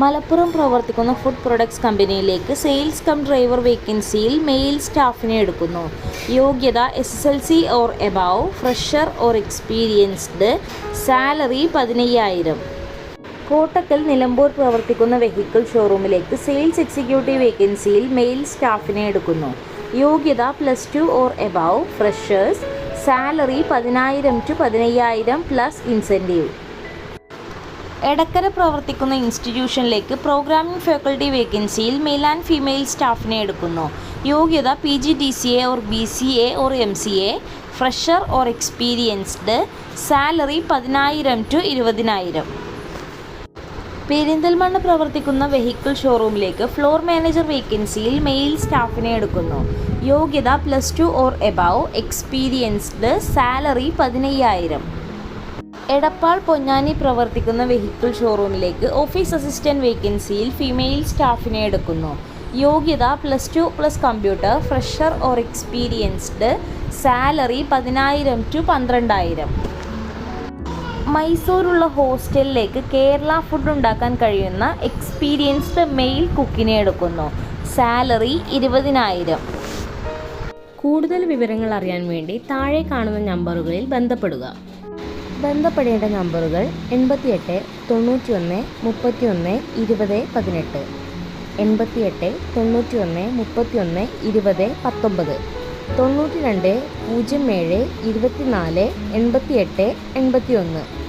മലപ്പുറം പ്രവർത്തിക്കുന്ന food products കമ്പനിയിലേക്ക് sales cum driver വേക്കൻസിയിൽ മെയിൽ സ്റ്റാഫിനെ എടുക്കുന്നു. യോഗ്യത SSLC or above, fresher or experienced, salary 15,000. Kottakkal Nilambur പ്രവർത്തിക്കുന്ന വെഹിക്കിൾ ഷോറൂമിലേക്ക് സെയിൽസ് എക്സിക്യൂട്ടീവ് വേക്കൻസിയിൽ മെയിൽ സ്റ്റാഫിനെ എടുക്കുന്നു. യോഗ്യത +2 or above, freshers, salary 10,000 to 15,000 plus incentive. Edakkara പ്രവർത്തിക്കുന്ന ഇൻസ്റ്റിറ്റ്യൂഷനിലേക്ക് പ്രോഗ്രാമിംഗ് ഫാക്കൽറ്റി വേക്കൻസിയിൽ മെയിൽ ആൻഡ് ഫീമെയിൽ സ്റ്റാഫിനെ എടുക്കുന്നു. യോഗ്യത PGDCA or BCA or MCA, fresher or experienced, salary 10,000 to 20,000. Perinthalmanna പ്രവർത്തിക്കുന്ന വെഹിക്കിൾ ഷോറൂമിലേക്ക് ഫ്ലോർ മാനേജർ വേക്കൻസിയിൽ മെയിൽ സ്റ്റാഫിനെ എടുക്കുന്നു. യോഗ്യത +2 or above, experienced, salary 15,000. Edappal Ponnani പ്രവർത്തിക്കുന്ന വെഹിക്കിൾ ഷോറൂമിലേക്ക് ഓഫീസ് അസിസ്റ്റൻറ്റ് വേക്കൻസിയിൽ ഫീമെയിൽ സ്റ്റാഫിനെ എടുക്കുന്നു. യോഗ്യത +2 plus computer, fresher or experienced, salary 10,000 to 12,000. മൈസൂരുള്ള ഹോസ്റ്റലിലേക്ക് കേരള ഫുഡ് ഉണ്ടാക്കാൻ കഴിയുന്ന എക്സ്പീരിയൻസ്ഡ് മെയിൽ കുക്കിനെ എടുക്കുന്നു. സാലറി 20,000. കൂടുതൽ വിവരങ്ങൾ അറിയാൻ വേണ്ടി താഴെ കാണുന്ന നമ്പറുകളിൽ ബന്ധപ്പെടുക. ബന്ധപ്പെടേണ്ട നമ്പറുകൾ 88 91 31 20 18, 88 91 31 20 19, 92 07 24 88 81.